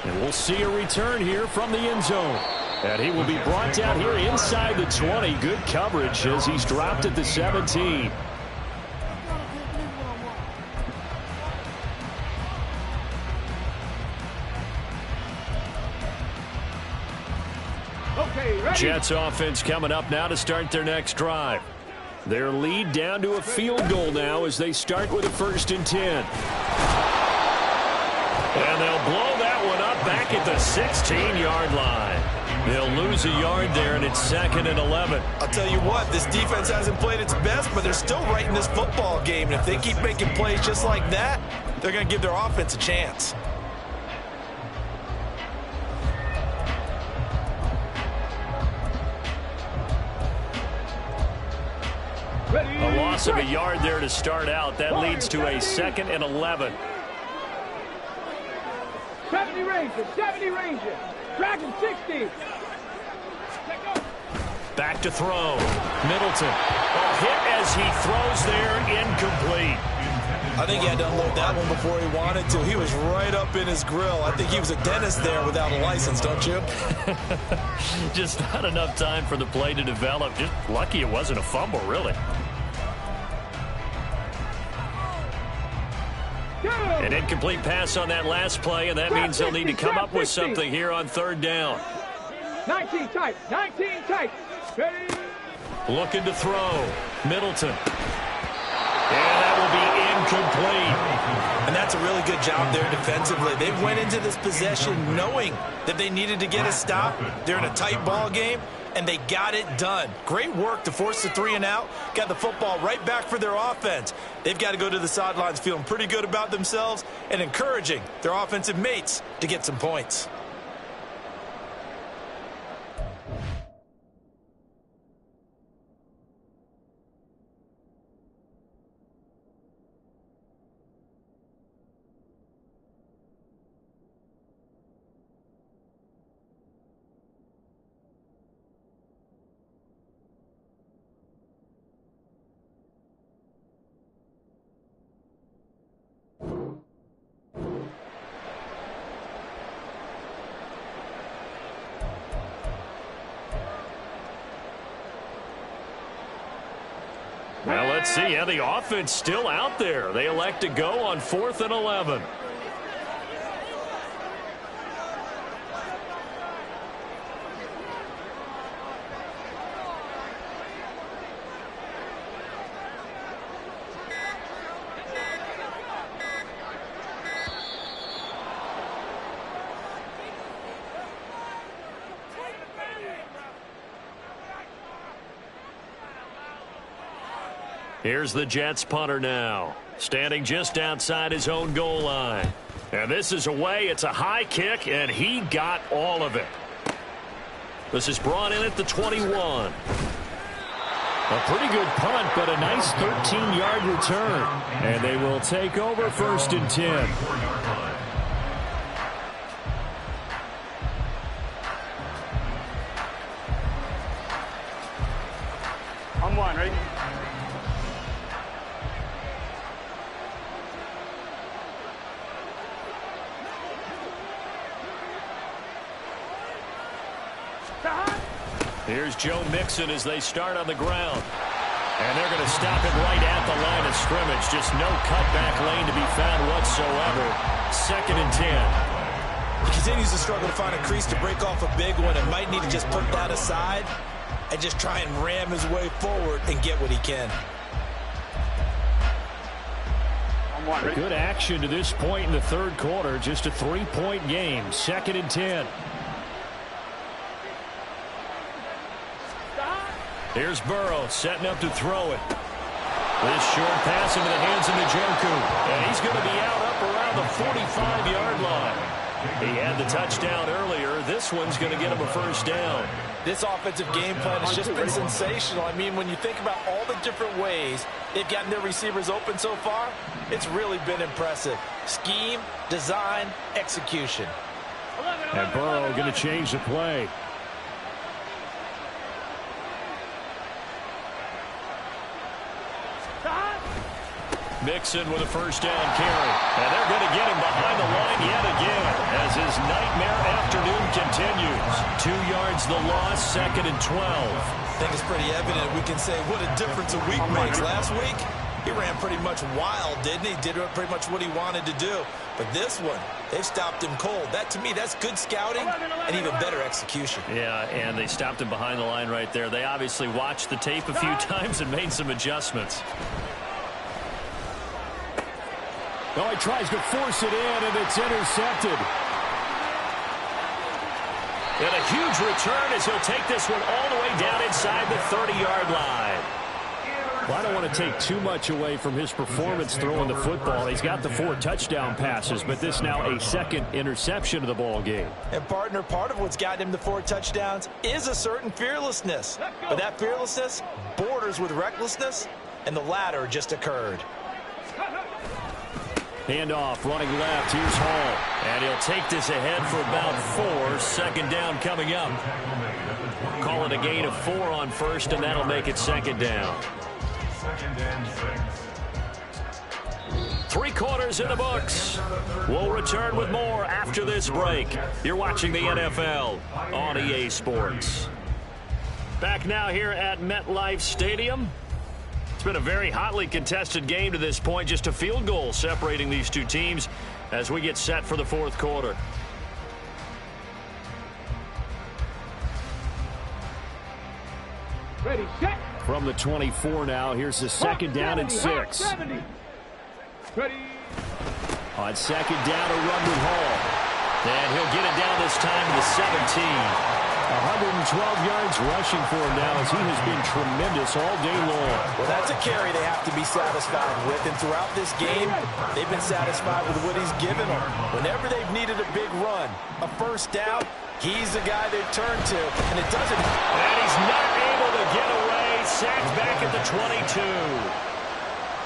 Speaker 5: And we'll see a return here from the end zone. And he will be brought down here inside the 20. Good coverage as he's dropped at the 17.
Speaker 3: Okay, ready.
Speaker 5: Jets offense coming up now to start their next drive. Their lead down to a field goal now as they start with a 1st and 10.
Speaker 1: And they'll blow that one up back at the 16-yard line. They'll lose a yard there, and it's 2nd and 11.
Speaker 4: I'll tell you what, this defense hasn't played its best, but they're still right in this football game. And if they keep making plays just like that, they're going to give their offense a chance.
Speaker 1: A loss of a yard there to start out. That leads to a 2nd and 11.
Speaker 3: 70 Ranger. Dragon 60.
Speaker 1: Back to throw. Middleton. Oh, hit as he throws there, incomplete.
Speaker 4: I think he had to unload that one before he wanted to. He was right up in his grill. I think he was a dentist there without a license, don't you?
Speaker 1: Just not enough time for the play to develop. Just lucky it wasn't a fumble, really. An incomplete pass on that last play, and that means they'll need to come up with something here on third down.
Speaker 3: 19 tight. 19 tight. Ready?
Speaker 1: Looking to throw. Middleton. And that will be incomplete.
Speaker 4: And that's a really good job there defensively. They went into this possession knowing that they needed to get a stop. They're in a tight ball game, and they got it done. Great work to force the 3 and out. Got the football right back for their offense. They've got to go to the sidelines feeling pretty good about themselves and encouraging their offensive mates to get some points.
Speaker 1: Well, let's see. Yeah, the offense still out there. They elect to go on 4th and 11. Here's the Jets punter now, standing just outside his own goal line. And this is away. It's a high kick, and he got all of it. This is brought in at the 21. A pretty good punt, but a nice 13-yard return. And they will take over 1st and 10.
Speaker 3: On one, ready?
Speaker 1: Here's Joe Mixon as they start on the ground. And they're going to stop it right at the line of scrimmage. Just no cutback lane to be found whatsoever. 2nd and 10.
Speaker 4: He continues to struggle to find a crease to break off a big one and might need to just put that aside and just try and ram his way forward and get what he can.
Speaker 1: Good action to this point in the 3rd quarter. Just a 3-point game. 2nd and 10. Here's Burrow setting up to throw it. This short pass into the hands of Njoku. And he's going to be out up around the 45-yard line. He had the touchdown earlier. This one's going to get him a 1st down.
Speaker 4: This offensive game plan has just been sensational. I mean, when you think about all the different ways they've gotten their receivers open so far, it's really been impressive. Scheme, design, execution.
Speaker 1: And Burrow going to change the play. Mixon with a 1st down carry. And they're going to get him behind the line yet again as his nightmare afternoon continues. 2 yards the loss, 2nd and 12.
Speaker 4: I think it's pretty evident. We can say what a difference a week makes. Last week, he ran pretty much wild, didn't he? Did pretty much what he wanted to do. But this one, they've stopped him cold. That, to me, that's good scouting and even better execution.
Speaker 1: Yeah, and they stopped him behind the line right there. They obviously watched the tape a few times and made some adjustments. Oh, he tries to force it in, and it's intercepted. And a huge return as he'll take this one all the way down inside the 30-yard line. Well, I don't want to take too much away from his performance throwing the football. He's got the 4 touchdown passes, but this now a 2nd interception of the ball game.
Speaker 4: And, partner, part of what's gotten him the 4 touchdowns is a certain fearlessness. But that fearlessness borders with recklessness, and the latter just occurred.
Speaker 1: Handoff, running left. Here's Hall. And he'll take this ahead for about 4. 2nd down coming up. Call it a gain of 4 on first, and that'll make it second down.
Speaker 2: 2nd and 6.
Speaker 1: 3 quarters in the books. We'll return with more after this break. You're watching the NFL on EA Sports. Back now here at MetLife Stadium. It's been a very hotly contested game to this point. Just a field goal separating these two teams as we get set for the 4th quarter.
Speaker 3: Ready, set.
Speaker 5: From the 24 now, here's the 2nd down and 6.
Speaker 3: Ready.
Speaker 5: On 2nd down, a run with Hall.
Speaker 1: And he'll get it down this time to the 17.
Speaker 5: 112 yards rushing for him now as he has been tremendous all day long.
Speaker 4: Well, that's a carry they have to be satisfied with. And throughout this game, they've been satisfied with what he's given them. Whenever they've needed a big run, a first down, he's the guy they've turned to. And it doesn't...
Speaker 1: And he's not able to get away. Sacked back at the 22.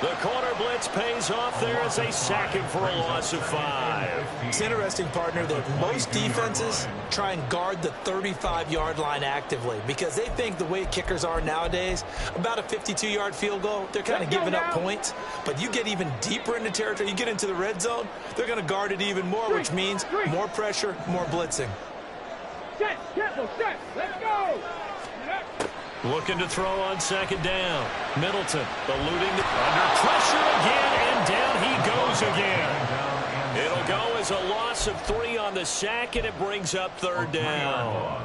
Speaker 1: The corner blitz pays off there as they sack him for a loss of 5.
Speaker 4: It's interesting, partner, that most defenses try and guard the 35-yard line actively because they think the way kickers are nowadays, about a 52-yard field goal, they're kind of giving up points. But you get even deeper into territory, you get into the red zone, they're going to guard it even more, which means more pressure, more blitzing.
Speaker 3: Set, set, let's go.
Speaker 1: Looking to throw on 2nd down. Middleton eluding under pressure again, and down he goes again. It'll go as a loss of 3 on the sack, and it brings up 3rd down.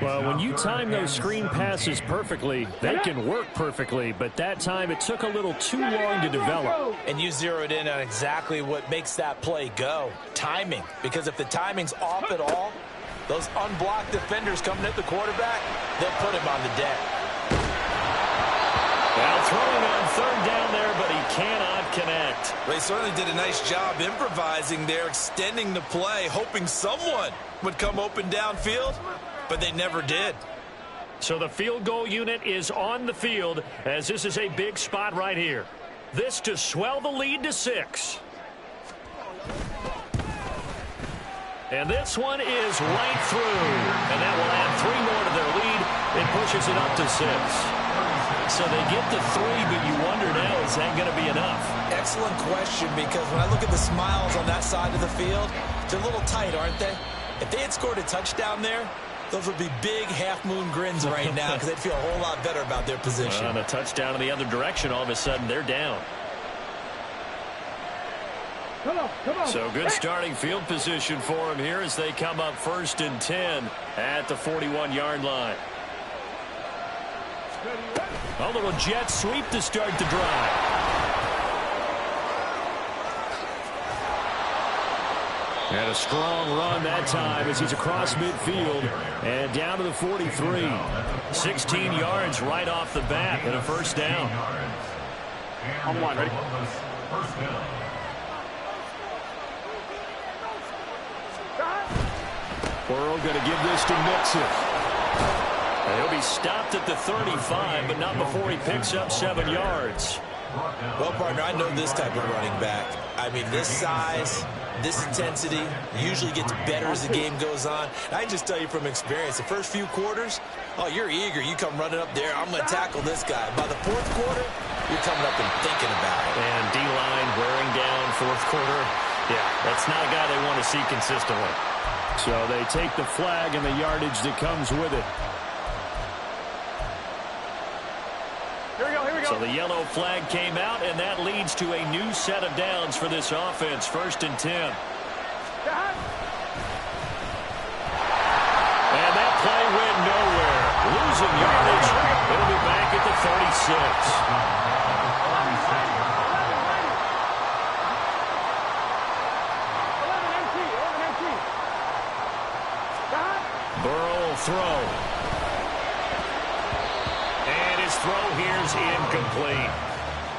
Speaker 5: Well, when you time those screen passes perfectly, they can work perfectly, but that time it took a little too long to develop.
Speaker 4: And you zeroed in on exactly what makes that play go. Timing. Because if the timing's off at all, those unblocked defenders coming at the quarterback, they'll put him on the deck.
Speaker 1: Well, throwing on 3rd down there, but he cannot connect.
Speaker 4: They certainly did a nice job improvising there, extending the play, hoping someone would come open downfield, but they never did.
Speaker 1: So the field goal unit is on the field as this is a big spot right here. This to swell the lead to 6. And this one is right through. And that will add 3 more to their lead. It pushes it up to 6. So they get to 3, but you wonder now, is that going to be enough?
Speaker 4: Excellent question, because when I look at the smiles on that side of the field, they're a little tight, aren't they? If they had scored a touchdown there, those would be big half-moon grins right now because they'd feel a whole lot better about their position.
Speaker 1: On a touchdown in the other direction, all of a sudden they're down.
Speaker 3: Come on.
Speaker 1: So good starting field position for them here as they come up 1st and 10 at the 41-yard line. A little jet sweep to start the drive. And a strong run that time as he's across midfield and down to the 43. 16 yards right off the bat and a 1st down.
Speaker 3: On 1, ready?
Speaker 2: First down.
Speaker 5: Burrow going to give this to Mixon.
Speaker 1: And he'll be stopped at the 35, but not before he picks up 7 yards.
Speaker 4: Well, partner, I know this type of running back. I mean, this size, this intensity usually gets better as the game goes on. And I can just tell you from experience, the first few quarters, oh, you're eager. You come running up there, I'm going to tackle this guy. By the 4th quarter, you're coming up and thinking about it.
Speaker 1: And D-line wearing down 4th quarter. Yeah, that's not a guy they want to see consistently.
Speaker 5: So they take the flag and the yardage that comes with it.
Speaker 3: Here we go.
Speaker 1: So the yellow flag came out, and that leads to a new set of downs for this offense. 1st and 10. And that play went nowhere. Losing yardage. It'll be back at the 36. Burrow will throw. And his throw here is incomplete.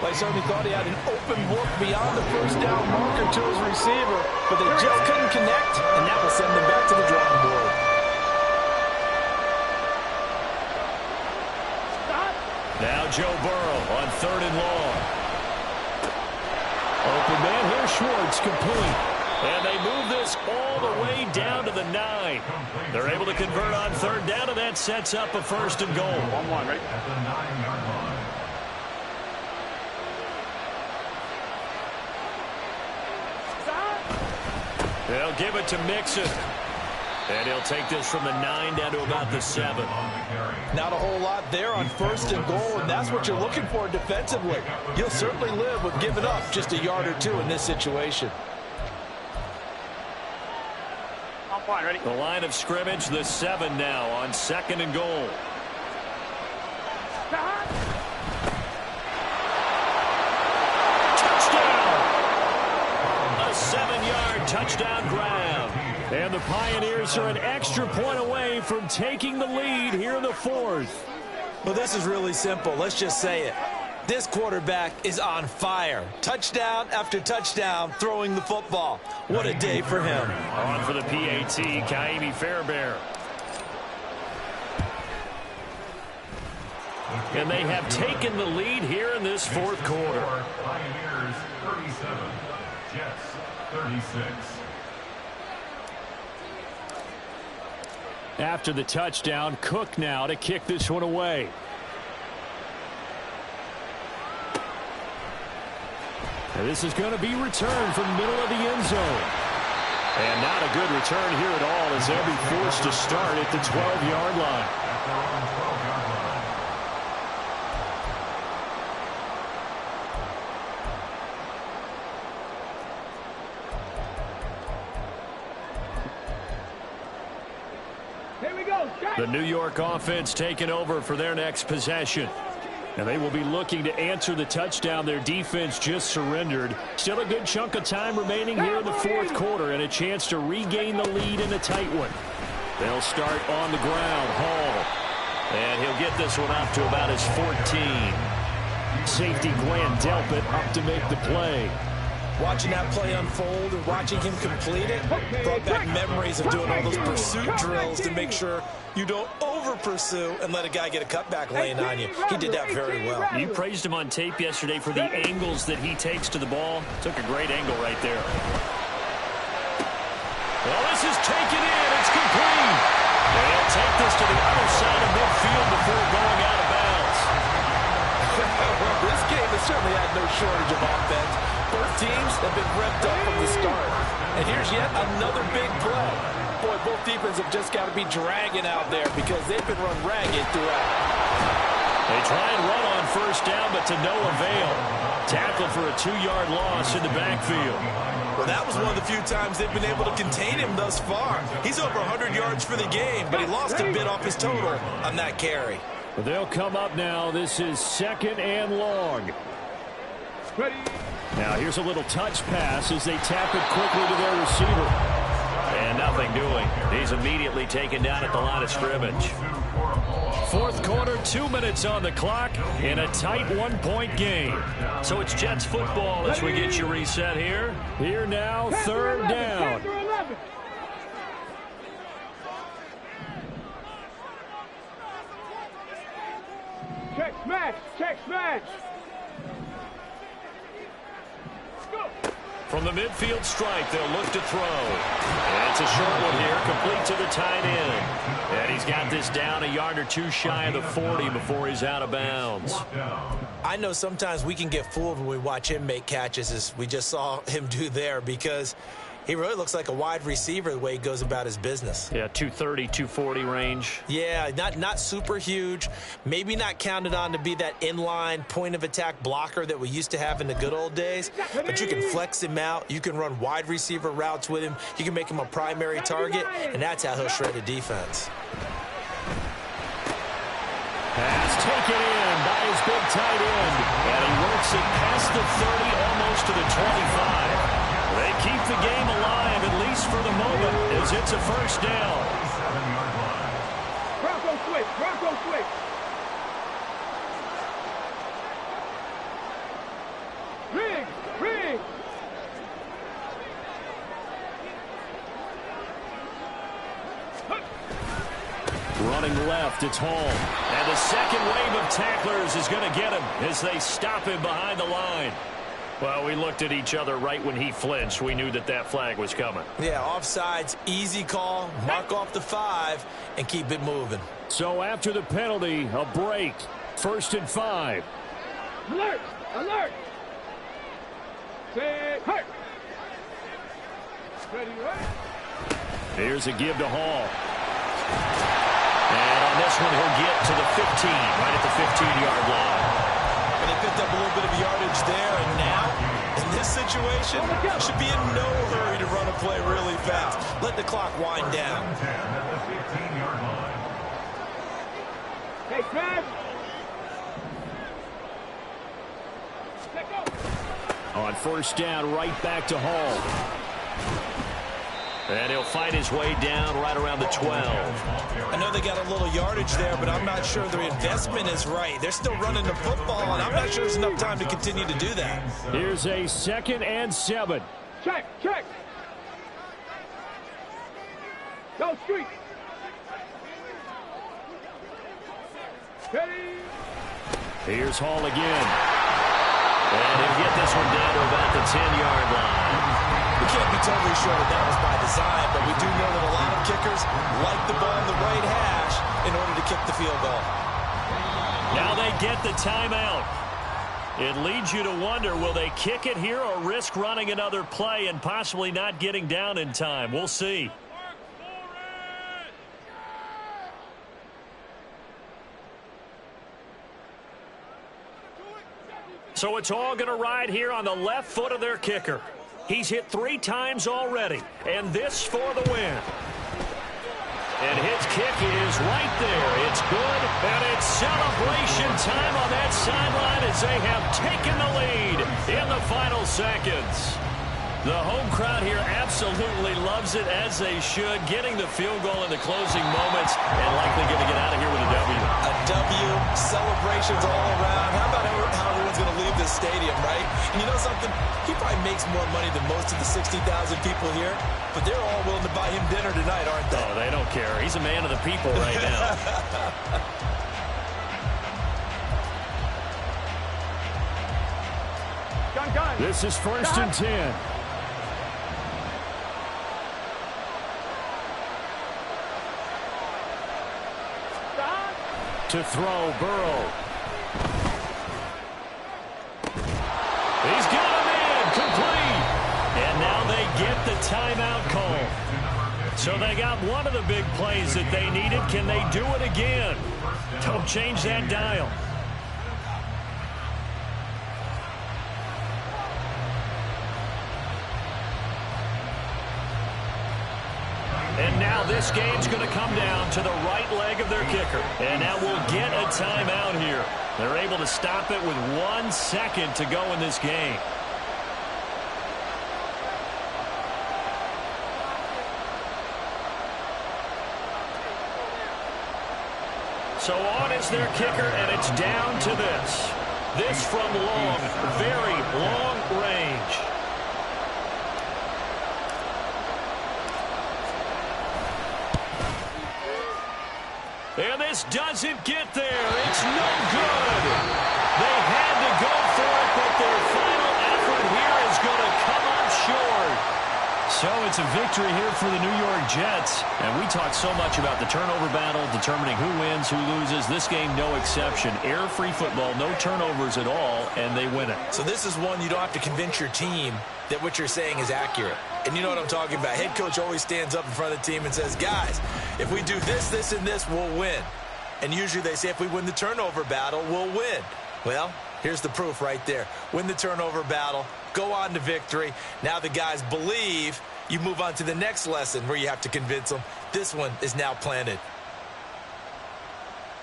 Speaker 4: Well, he certainly thought he had an open look beyond the 1st down marker to his receiver, but they just couldn't connect, and that will send them back to the drawing board.
Speaker 1: Now Joe Burrow on 3rd and long.
Speaker 5: Open man here, Schwartz complete.
Speaker 1: And they move this all the way down to the 9. They're able to convert on third down, and that sets up a 1st and goal.
Speaker 3: 1-1, right?
Speaker 2: At the 9-yard line.
Speaker 1: They'll give it to Mixon. And he'll take this from the 9 down to about the 7.
Speaker 4: Not a whole lot there on 1st and goal, and that's what you're looking for defensively. You'll certainly live with giving up just a yard or 2 in this situation.
Speaker 3: I'm fine, ready?
Speaker 1: The line of scrimmage, the 7 now on 2nd and goal. Touchdown! A 7-yard touchdown grab. And the Pioneers are an extra point away from taking the lead here in the 4th.
Speaker 4: Well, this is really simple. Let's just say it. This quarterback is on fire. Touchdown after touchdown throwing the football. What a day for him.
Speaker 1: On for the PAT, Ka'imi Fairbairn. And they have taken the lead here in this 4th quarter.
Speaker 2: Pioneers 37, Jets 36.
Speaker 1: After the touchdown, Cook now to kick this one away. And this is going to be returned from the middle of the end zone. And not a good return here at all, as they'll be forced to start at the 12-yard line.
Speaker 2: At their own 12-yard line.
Speaker 3: Here we go.
Speaker 1: The New York offense taking over for their next possession. And they will be looking to answer the touchdown their defense just surrendered. Still a good chunk of time remaining here in the 4th quarter and a chance to regain the lead in a tight one. They'll start on the ground. Hall. And he'll get this one up to about his 14. Safety Glenn Delpit up to make the play.
Speaker 4: Watching that play unfold and watching him complete it brought back memories of doing all those pursuit drills to make sure you don't over-pursue and let a guy get a cutback lane on you. He did that very well.
Speaker 1: You praised him on tape yesterday for the angles that he takes to the ball. Took a great angle right there. Well, this is taken in. It's complete. They'll take this to the other side of midfield before going out of bounds.
Speaker 4: Well, this game has certainly had no shortage of offense. Both teams have been revved up from the start. And here's yet another big play. Boy, both defenses have just got to be dragging out there because they've been run ragged throughout.
Speaker 1: They try and run on 1st down, but to no avail. Tackled for a 2-yard loss in the backfield.
Speaker 4: Well, that was one of the few times they've been able to contain him thus far. He's over 100 yards for the game, but he lost a bit off his total on that carry.
Speaker 1: They'll come up now. This is 2nd and long.
Speaker 3: Ready.
Speaker 1: Now here's a little touch pass as they tap it quickly to their receiver. And nothing doing. He's immediately taken down at the line of scrimmage. 4th quarter, 2 minutes on the clock in a tight 1-point game. So it's Jets football as we get you reset here. Here now, 3rd down.
Speaker 3: Check smash. Check smash.
Speaker 1: From the midfield strike, they'll look to throw. And it's a short one here, complete to the tight end. And he's got this down a yard or 2 shy of the 40 before he's out of bounds.
Speaker 4: I know sometimes we can get fooled when we watch him make catches, as we just saw him do there, because he really looks like a wide receiver the way he goes about his business.
Speaker 1: Yeah, 230, 240 range.
Speaker 4: Yeah, not super huge. Maybe not counted on to be that inline point-of-attack blocker that we used to have in the good old days. But you can flex him out. You can run wide receiver routes with him. You can make him a primary target, and that's how he'll shred a defense.
Speaker 1: Pass taken in by his big tight end. And he works it past the 30, almost to the 25. They keep the game alive, at least for the moment, as it's a 1st down.
Speaker 2: 7-yard line.
Speaker 3: Bronco switch. Bronco switch. Rig. Rig.
Speaker 1: Running left, it's Hall. And the second wave of tacklers is going to get him as they stop him behind the line. Well, we looked at each other right when he flinched. We knew that that flag was coming.
Speaker 4: Yeah, offsides, easy call, mark off the 5, and keep it moving.
Speaker 5: So after the penalty, a break. 1st and 5.
Speaker 3: Alert! Alert! Say, hurt! Ready, right?
Speaker 5: Here's a give to Hall.
Speaker 1: And on this one, he'll get to the 15, right at the 15-yard line.
Speaker 4: And they picked up a little bit of yardage there, and now, in this situation, should be in no hurry to run a play really fast. Let the clock wind down.
Speaker 2: 10 at the 15-yard line.
Speaker 3: Hey, Fred! Let go!
Speaker 5: On 1st down, right back to Hall.
Speaker 1: And he'll fight his way down right around the 12.
Speaker 4: I know they got a little yardage there, but I'm not sure their investment is right. They're still running the football, and I'm not sure there's enough time to continue to do that.
Speaker 5: Here's a 2nd and 7.
Speaker 3: Check, check! Go, street! Ready!
Speaker 5: Here's Hall again.
Speaker 1: And he'll get this one down to about the 10-yard line.
Speaker 4: We can't be totally sure that was by design, but we do know that a lot of kickers like the ball in the right hash in order to kick the field goal.
Speaker 1: Now they get the timeout. It leads you to wonder, will they kick it here or risk running another play and possibly not getting down in time? We'll see. So it's all going to ride here on the left foot of their kicker. He's hit 3 times already, and this for the win. And his kick is right there. It's good, and it's celebration time on that sideline as they have taken the lead in the final seconds. The home crowd here absolutely loves it, as they should, getting the field goal in the closing moments and likely going to get out of here with a W.
Speaker 4: A W, celebrations all around. How about how everyone's going to leave this stadium, right? And you know something? He probably makes more money than most of the 60,000 people here, but they're all willing to buy him dinner tonight, aren't they?
Speaker 1: Oh, they don't care. He's a man of the people right now.
Speaker 3: Gun.
Speaker 5: This is 1st and 10. To throw, Burrow.
Speaker 1: He's got him in, complete. And now they get the timeout call. So they got one of the big plays that they needed. Can they do it again? Don't change that dial. And now this game's going to come down to the right leg of their kicker. And now we'll get a timeout here. They're able to stop it with 1 second to go in this game. So on is their kicker, and it's down to this. This from long, very long range. And this doesn't get there. It's no good. They had to go for it, but their final effort here is going to come up short. So it's a victory here for the New York Jets. And we talk so much about the turnover battle, determining who wins, who loses. This game, no exception. Error-free football, no turnovers at all, and they win it.
Speaker 4: So this is one you don't have to convince your team that what you're saying is accurate. And you know what I'm talking about. Head coach always stands up in front of the team and says, guys, if we do this, this, and this, we'll win. And usually they say if we win the turnover battle, we'll win. Well, here's the proof right there. Win the turnover battle, go on to victory. Now the guys believe. You move on to the next lesson where you have to convince them. This one is now planted.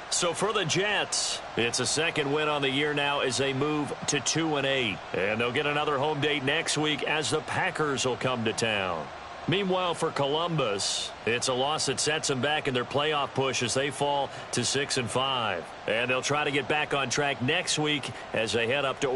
Speaker 1: So for the Jets, it's a second win on the year now as they move to 2-8. And they'll get another home date next week as the Packers will come to town. Meanwhile, for Columbus, it's a loss that sets them back in their playoff push as they fall to 6-5. And they'll try to get back on track next week as they head up to